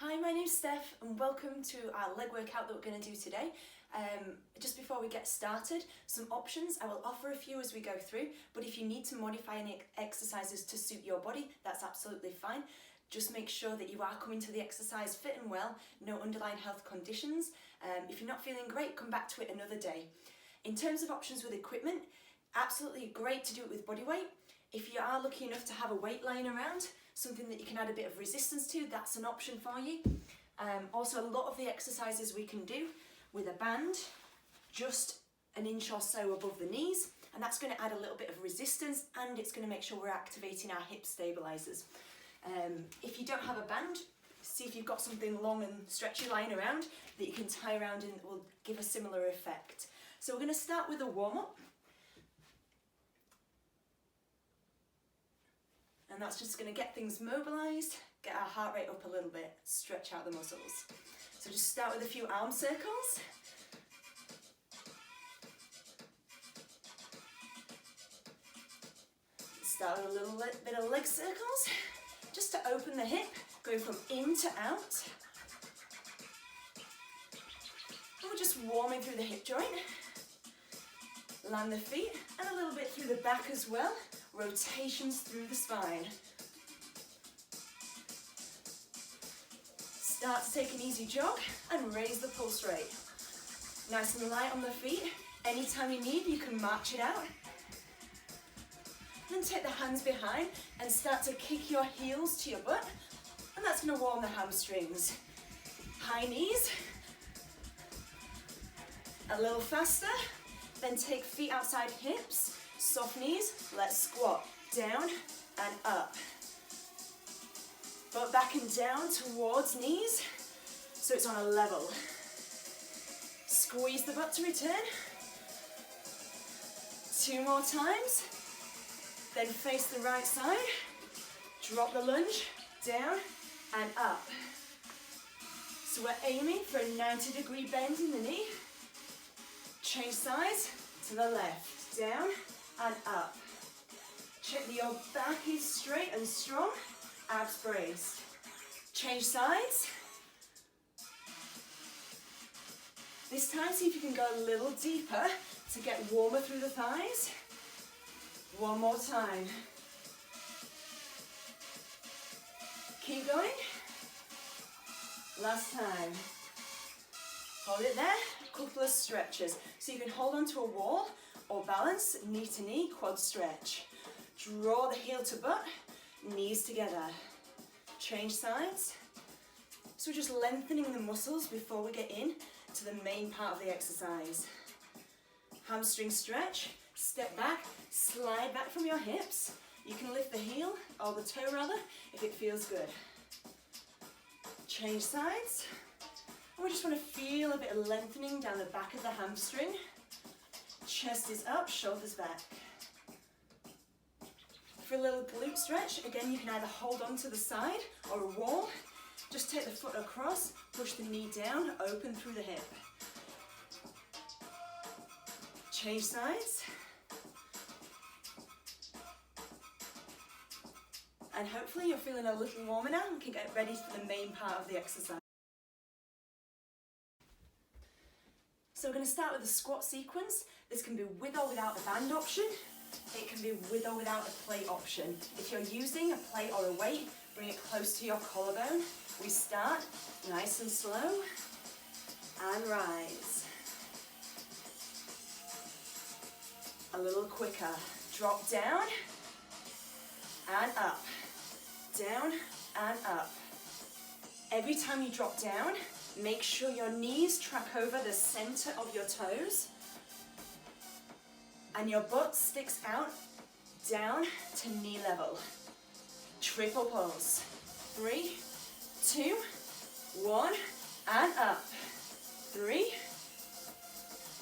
Hi, my name's Steph and welcome to our leg workout that we're going to do today. Just before we get started, some options. I will offer a few as we go through, but if you need to modify any exercises to suit your body, that's absolutely fine. Just make sure that you are coming to the exercise fit and well, no underlying health conditions. If you're not feeling great, come back to it another day. In terms of options with equipment, absolutely great to do it with body weight. If you are lucky enough to have a weight lying around, something that you can add a bit of resistance to, that's an option for you. Also, a lot of the exercises we can do with a band, just an inch or so above the knees, and that's going to add a little bit of resistance and it's going to make sure we're activating our hip stabilisers. If you don't have a band, see if you've got something long and stretchy lying around that you can tie around and it will give a similar effect. So we're going to start with a warm-up. And that's just going to get things mobilised, get our heart rate up a little bit, stretch out the muscles. So just start with a few arm circles. Start with a little bit of leg circles, just to open the hip, going from in to out. And we're just warming through the hip joint. Land the feet, and a little bit through the back as well. Rotations through the spine. Start to take an easy jog and raise the pulse rate. Nice and light on the feet. Anytime you need, you can march it out. Then take the hands behind and start to kick your heels to your butt. And that's going to warm the hamstrings. High knees. A little faster. Then take feet outside hips. Soft knees, let's squat, down and up. Butt back and down towards knees, so it's on a level. Squeeze the butt to return. 2 more times. Then face the right side. Drop the lunge, down and up. So we're aiming for a 90-degree bend in the knee. Change sides to the left, down and up. Check that your back is straight and strong, abs braced. Change sides. This time, see if you can go a little deeper to get warmer through the thighs. One more time. Keep going. Last time. Hold it there, a couple of stretches. So you can hold onto a wall or balance, knee to knee, quad stretch. Draw the heel to butt, knees together. Change sides. So we're just lengthening the muscles before we get in to the main part of the exercise. Hamstring stretch, step back, slide back from your hips. You can lift the heel, or the toe rather, if it feels good. Change sides. And we just want to feel a bit of lengthening down the back of the hamstring. Chest is up, shoulders back. For a little glute stretch, again you can either hold on to the side or a wall. Just take the foot across, push the knee down, open through the hip. Change sides. And hopefully you're feeling a little warmer now and can get ready for the main part of the exercise. So we're going to start with the squat sequence. This can be with or without the band option. It can be with or without a plate option. If you're using a plate or a weight, bring it close to your collarbone. We start nice and slow and rise. A little quicker. Drop down and up. Down and up. Every time you drop down, make sure your knees track over the center of your toes and your butt sticks out down to knee level. Triple pulse. 3, 2, 1, and up. 3,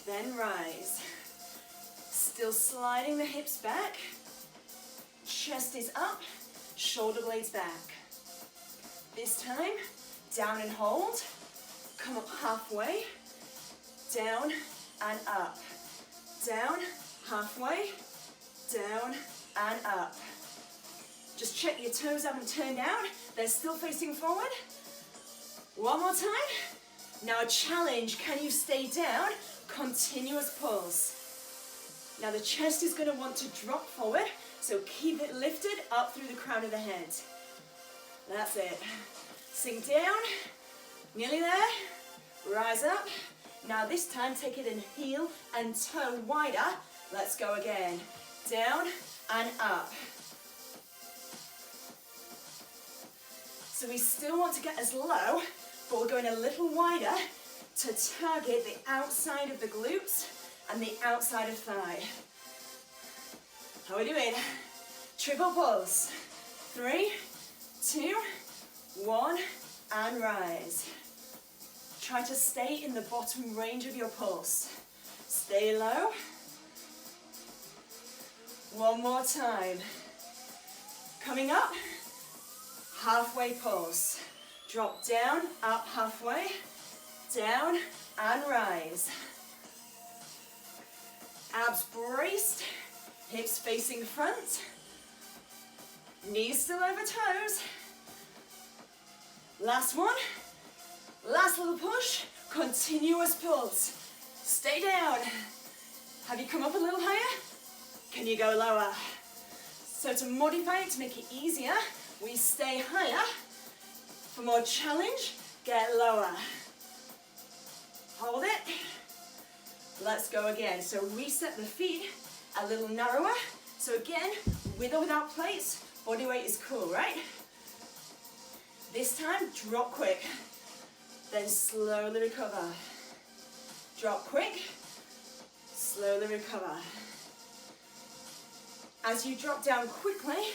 then rise. Still sliding the hips back. Chest is up, shoulder blades back. This time, down and hold. Come up halfway, down and up. Down, halfway, down and up. Just check your toes haven't turned out. They're still facing forward. One more time. Now a challenge, can you stay down? Continuous pulse. Now the chest is going to want to drop forward, so keep it lifted up through the crown of the head. That's it. Sink down, nearly there, rise up. Now this time take it in heel and toe wider. Let's go again. Down and up. So we still want to get as low, but we're going a little wider to target the outside of the glutes and the outside of thigh. How are we doing? Triple pulse. 3, 2, 1, and rise. Try to stay in the bottom range of your pulse. Stay low. One more time. Coming up, halfway pulse. Drop down, up halfway, down, and rise. Abs braced, hips facing front, knees still over toes. Last one, last little push, continuous pulse. Stay down. Have you come up a little higher? Can you go lower? So to modify it, to make it easier, we stay higher. For more challenge, get lower. Hold it. Let's go again. So reset the feet a little narrower. So again, with or without plates, body weight is cool, right? This time, drop quick. Then slowly recover. Drop quick, slowly recover. As you drop down quickly,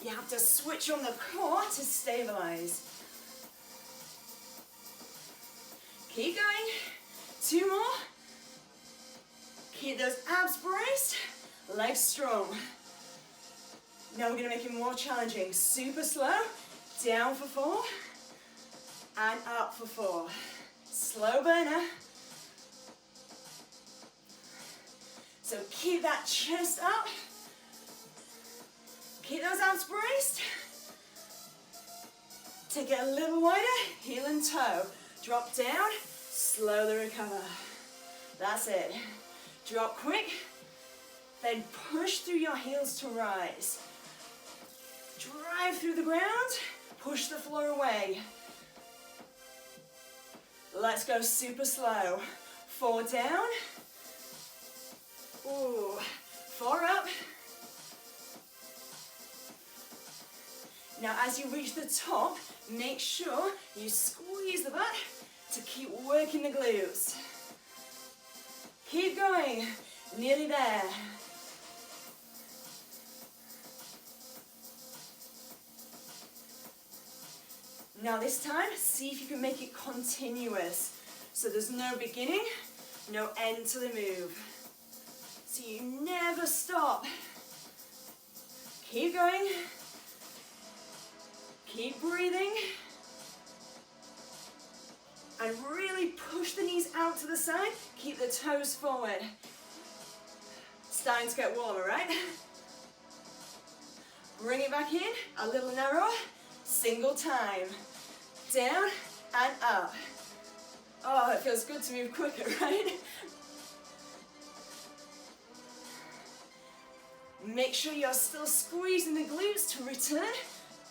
you have to switch on the core to stabilize. Keep going. 2 more. Keep those abs braced, legs strong. Now we're going to make it more challenging. Super slow. Down for 4 and up for 4. Slow burner. So keep that chest up. Keep those abs braced. Take it a little wider, heel and toe. Drop down, slowly recover. That's it. Drop quick, then push through your heels to rise. Drive through the ground, push the floor away. Let's go super slow. 4 down. Ooh, 4 up. Now as you reach the top, make sure you squeeze the butt to keep working the glutes. Keep going, nearly there. Now this time, see if you can make it continuous. So there's no beginning, no end to the move. So you never stop. Keep going. Keep breathing. And really push the knees out to the side. Keep the toes forward. Starting to get warmer, right? Bring it back in, a little narrower. Single time. Down and up. Oh, it feels good to move quicker, right? Make sure you're still squeezing the glutes to return.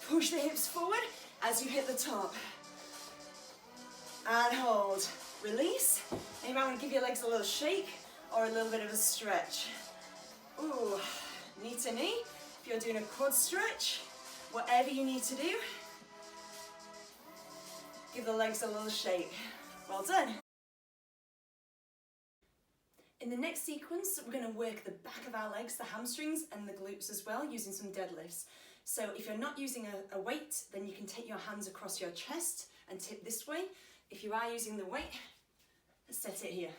Push the hips forward as you hit the top. And hold. Release. And you might want to give your legs a little shake or a little bit of a stretch. Ooh, knee to knee. If you're doing a quad stretch, whatever you need to do, give the legs a little shake. Well done. In the next sequence, we're going to work the back of our legs, the hamstrings and the glutes as well, using some deadlifts. So if you're not using a weight, then you can take your hands across your chest and tip this way. If you are using the weight, set it here.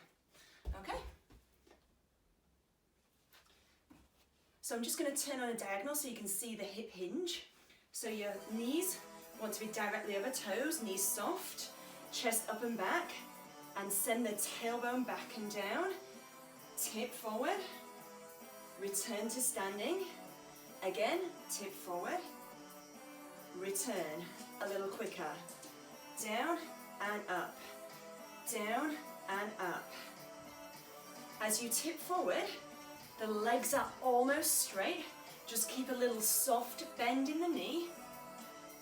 Okay? So I'm just going to turn on a diagonal so you can see the hip hinge. So your knees want to be directly over toes, knees soft, chest up and back, and send the tailbone back and down. Tip forward, return to standing. Again, tip forward, return a little quicker. Down and up. Down and up. As you tip forward, the legs are almost straight. Just keep a little soft bend in the knee.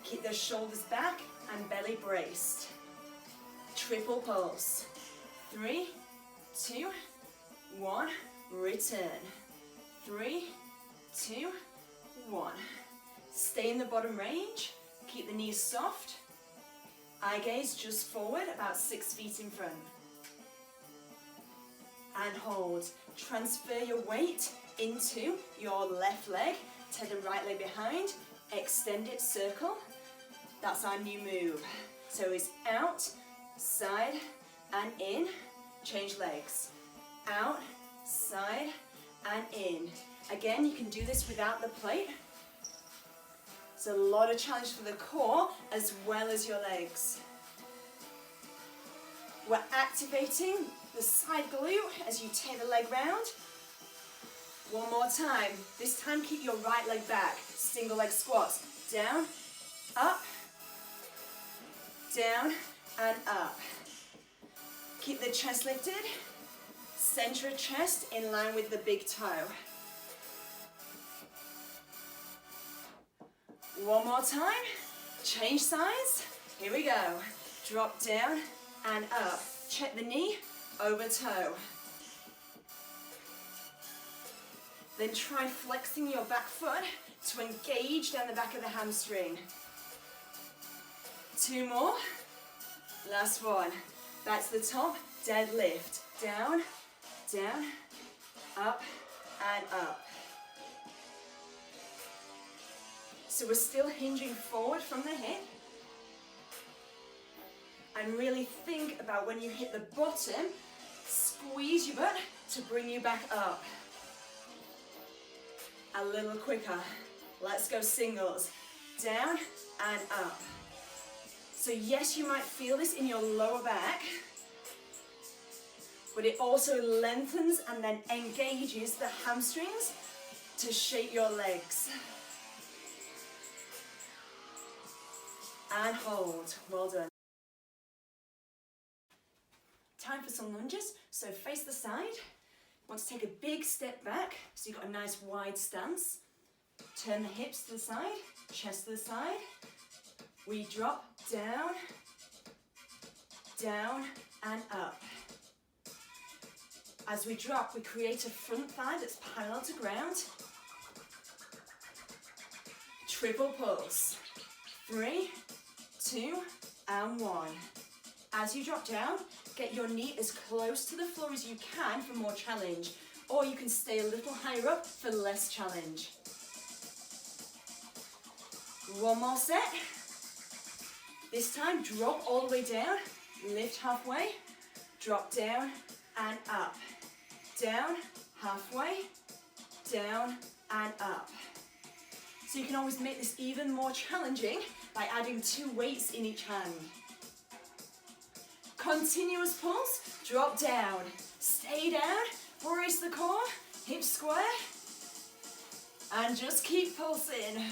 Keep the shoulders back and belly braced. Triple pulse. 3, 2, 1. Return. 3, 2, 1. Stay in the bottom range. Keep the knees soft. Eye gaze just forward, about 6 feet in front. And hold. Transfer your weight into your left leg. Take the right leg behind. Extend it, circle. That's our new move. So it's out, side, and in. Change legs. Out, side, and in. Again, you can do this without the plate. It's a lot of challenge for the core as well as your legs. We're activating the side glute as you take the leg round. One more time. This time keep your right leg back. Single leg squats. Down, up, down, and up. Keep the chest lifted. Center of chest in line with the big toe. One more time. Change sides. Here we go. Drop down and up. Check the knee, over toe. Then try flexing your back foot to engage down the back of the hamstring. 2 more. Last one. Back to the top. Deadlift. Down, down, up, and up. So we're still hinging forward from the hip. And really think about when you hit the bottom, squeeze your butt to bring you back up. A little quicker. Let's go singles. Down and up. So yes, you might feel this in your lower back, but it also lengthens and then engages the hamstrings to shape your legs. And hold. Well done. Time for some lunges. So face the side. Want to take a big step back so you've got a nice wide stance. Turn the hips to the side, chest to the side. We drop down, down and up. As we drop, we create a front thigh that's parallel to ground. Triple pulse. 3, 2, and 1. As you drop down, get your knee as close to the floor as you can for more challenge, or you can stay a little higher up for less challenge. One more set. This time, drop all the way down, lift halfway, drop down and up. Down, halfway, down and up. So you can always make this even more challenging by adding 2 weights in each hand. Continuous pulse, drop down, stay down, brace the core, hips square, and just keep pulsing.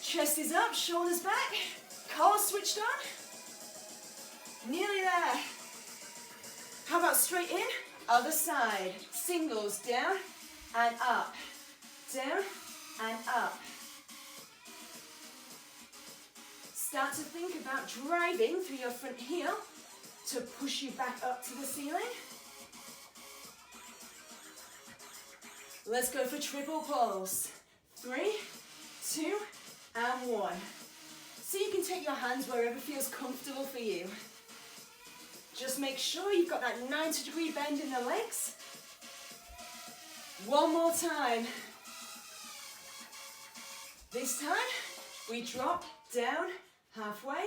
Chest is up, shoulders back, core switched on, nearly there. How about straight in, other side, singles, down and up, down and up. Start to think about driving through your front heel to push you back up to the ceiling. Let's go for triple pulse. 3, 2, and 1. So you can take your hands wherever feels comfortable for you. Just make sure you've got that 90-degree bend in the legs. One more time. This time, we drop down, halfway,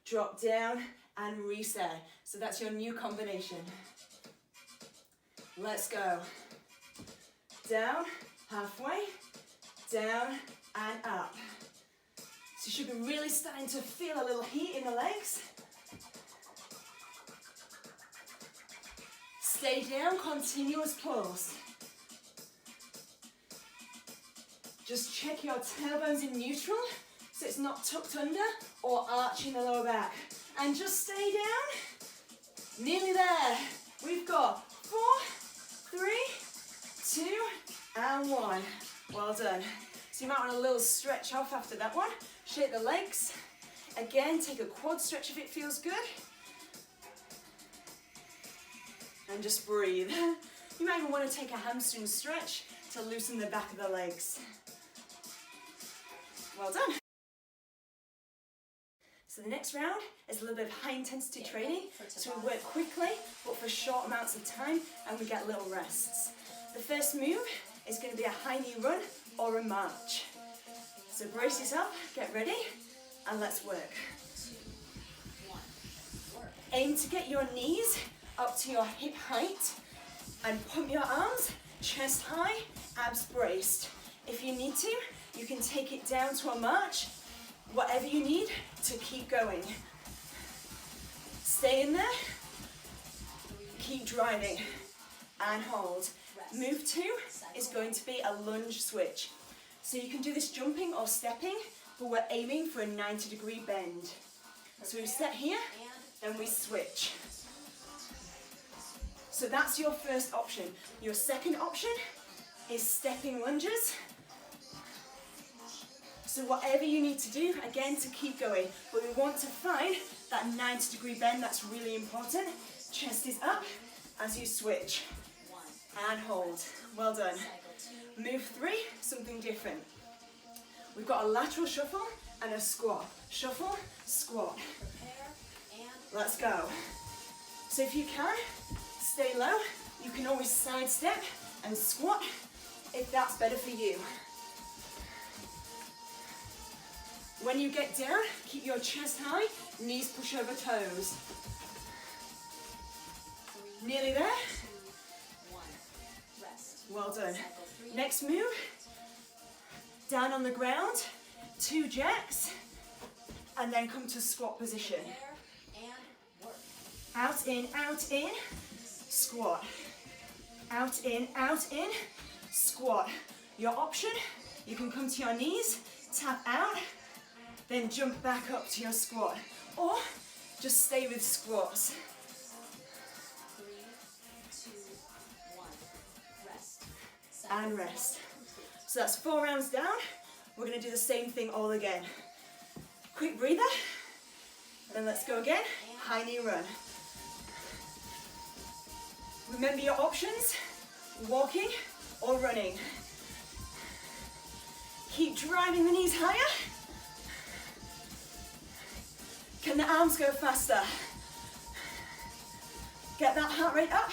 drop down, and reset. So that's your new combination. Let's go. Down, halfway, down, and up. So you should be really starting to feel a little heat in the legs. Stay down, continuous pulse. Just check your tailbones in neutral so it's not tucked under or arching the lower back. And just stay down. Nearly there. We've got 4, 3, 2, and 1. Well done. So you might want a little stretch off after that one. Shake the legs. Again, take a quad stretch if it feels good. And just breathe. You might even want to take a hamstring stretch to loosen the back of the legs. Well done. So the next round is a little bit of high intensity training. So we work quickly, but for short amounts of time, and we get little rests. The first move is going to be a high knee run or a march. So brace yourself, get ready, and let's work. Aim to get your knees up to your hip height and pump your arms chest high, abs braced. If you need to, you can take it down to a march, whatever you need to keep going. Stay in there, keep driving, and hold. Move 2 is going to be a lunge switch. So you can do this jumping or stepping, but we're aiming for a 90-degree bend. So we step here, then we switch. So that's your first option. Your second option is stepping lunges. So whatever you need to do, again, to keep going. But we want to find that 90-degree bend, that's really important. Chest is up as you switch. And hold. Well done. Move 3, something different. We've got a lateral shuffle and a squat. Shuffle, squat. Let's go. So if you can, stay low. You can always sidestep and squat if that's better for you. When you get down, keep your chest high, knees push over toes. Nearly there. Well done. Next move, down on the ground, 2 jacks, and then come to squat position. Out, in, squat. Out, in, squat. Your option, you can come to your knees, tap out, then jump back up to your squat. Or just stay with squats. 3, 2, 1, rest. And rest. So that's 4 rounds down. We're going to do the same thing all again. Quick breather. Then let's go again. High knee run. Remember your options, walking or running. Keep driving the knees higher. Can the arms go faster? Get that heart rate up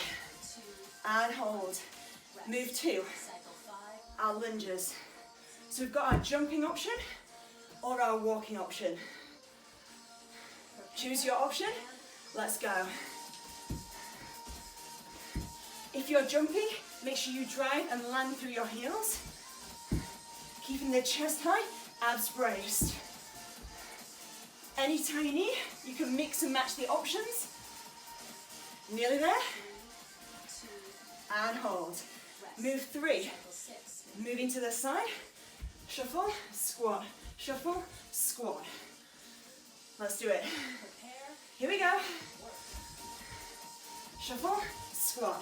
and hold. Move 2, our lunges. So we've got our jumping option or our walking option. Choose your option. Let's go. If you're jumping, make sure you drive and land through your heels. Keeping the chest high, abs braced. Anytime you need, you can mix and match the options. Nearly there. And hold. Move 3. Moving to the side. Shuffle, squat. Shuffle, squat. Let's do it. Here we go. Shuffle, squat.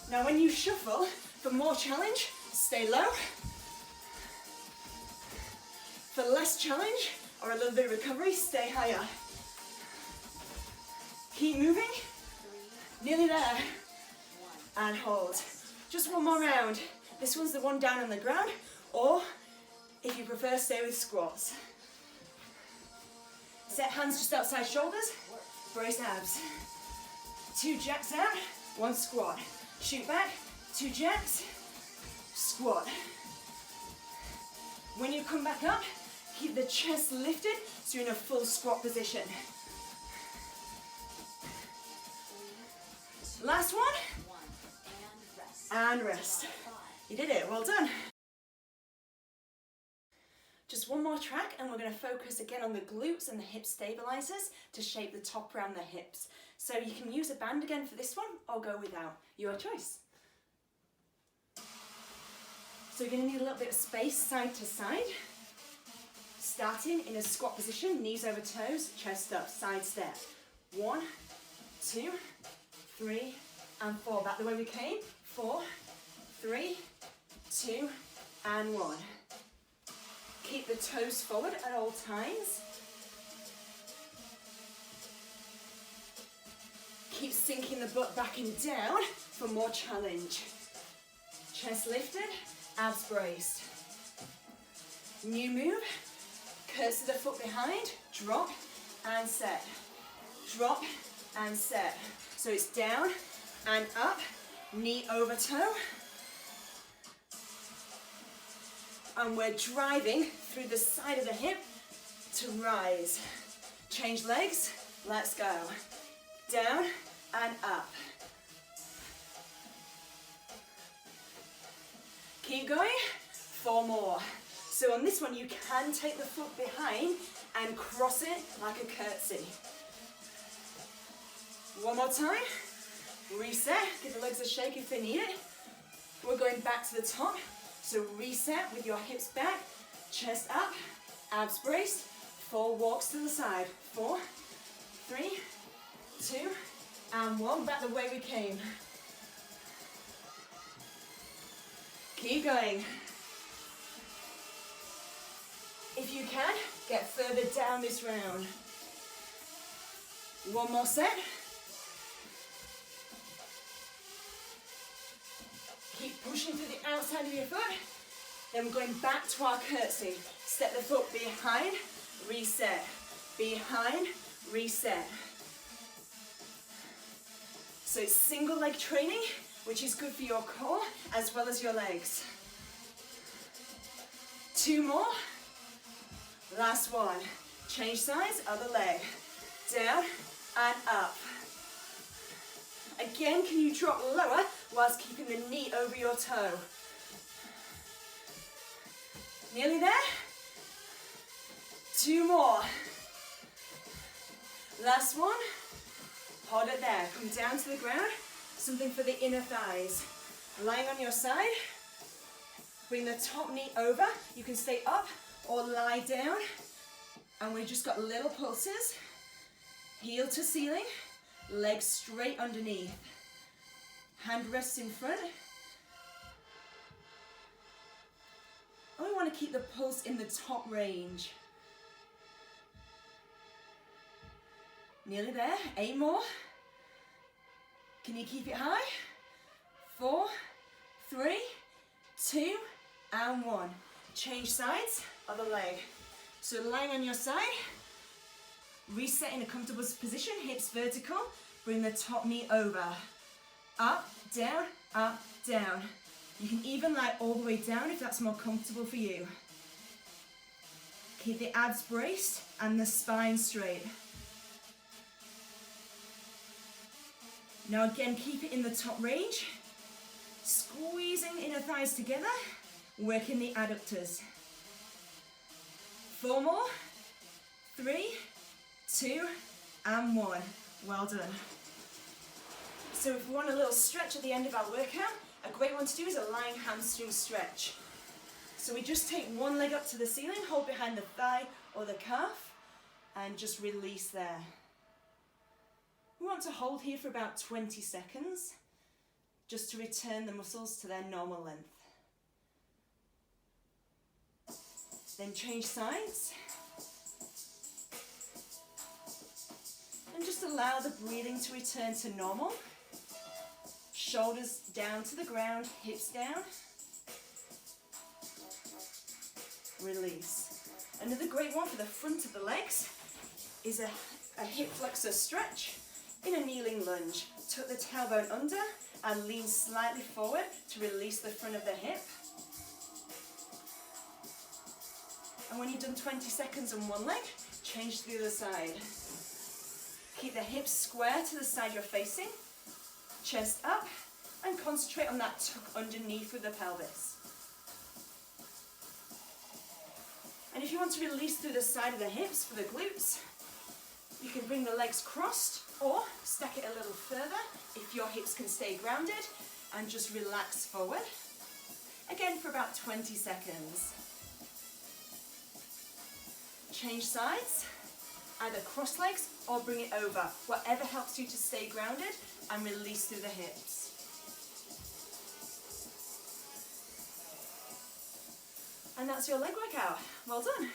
Now when you shuffle, for more challenge, stay low. For less challenge, or a little bit of recovery, stay higher. Keep moving. Nearly there. And hold. Just one more round. This one's the one down on the ground, or if you prefer, stay with squats. Set hands just outside shoulders. Brace abs. 2 jacks out, 1 squat. Shoot back, 2 jacks, squat. When you come back up, keep the chest lifted so you're in a full squat position. Last one. And rest. You did it, well done. Just one more track and we're going to focus again on the glutes and the hip stabilisers to shape the top around the hips. So you can use a band again for this one or go without, your choice. So you're going to need a little bit of space side to side. Start starting in a squat position, knees over toes, chest up, side step. 1, 2, 3, and 4. Back the way we came. 4, 3, 2, and 1. Keep the toes forward at all times. Keep sinking the butt back and down for more challenge. Chest lifted, abs braced. New move, cursor the foot behind, drop and set. Drop and set. So it's down and up, knee over toe. And we're driving through the side of the hip to rise. Change legs, let's go. Down and up. Keep going, 4 more. So on this one, you can take the foot behind and cross it like a curtsy. 1 more time. Reset, give the legs a shake if they need it. We're going back to the top. So reset with your hips back, chest up, abs braced. 4 walks to the side. 4, 3, 2, and 1. Back the way we came. Keep going. If you can, get further down this round. 1 more set. Keep pushing to the outside of your foot. Then we're going back to our curtsy. Step the foot behind, reset. Behind, reset. So it's single leg training, which is good for your core as well as your legs. 2 more. Last one. Change sides, other leg. Down and up. Again, can you drop lower whilst keeping the knee over your toe? Nearly there. 2 more. Last one. Hold it there. Come down to the ground. Something for the inner thighs. Lying on your side. Bring the top knee over. You can stay up or lie down. And we've just got little pulses. Heel to ceiling. Legs straight underneath. Hand rests in front. And we want to keep the pulse in the top range. Nearly there. 8 more. Can you keep it high? 4, 3, 2, and 1. Change sides, other leg. So lying on your side, reset in a comfortable position, hips vertical, bring the top knee over. Up, down, up, down. You can even lie all the way down if that's more comfortable for you. Keep the abs braced and the spine straight. Now again, keep it in the top range. Squeezing the inner thighs together, working the adductors. 4 more. 3, 2, and 1. Well done. So if we want a little stretch at the end of our workout, a great one to do is a lying hamstring stretch. So we just take one leg up to the ceiling, hold behind the thigh or the calf, and just release there. We want to hold here for about 20 seconds, just to return the muscles to their normal length. Then change sides. And just allow the breathing to return to normal. Shoulders down to the ground, hips down. Release. Another great one for the front of the legs is a hip flexor stretch in a kneeling lunge. Tuck the tailbone under and lean slightly forward to release the front of the hip. And when you've done 20 seconds on one leg, change to the other side. Keep the hips square to the side you're facing, chest up, and concentrate on that tuck underneath with the pelvis. And if you want to release through the side of the hips for the glutes, you can bring the legs crossed or stack it a little further if your hips can stay grounded, and just relax forward. Again for about 20 seconds. Change sides, either cross legs or bring it over, whatever helps you to stay grounded and release through the hips. And that's your leg workout. Well done.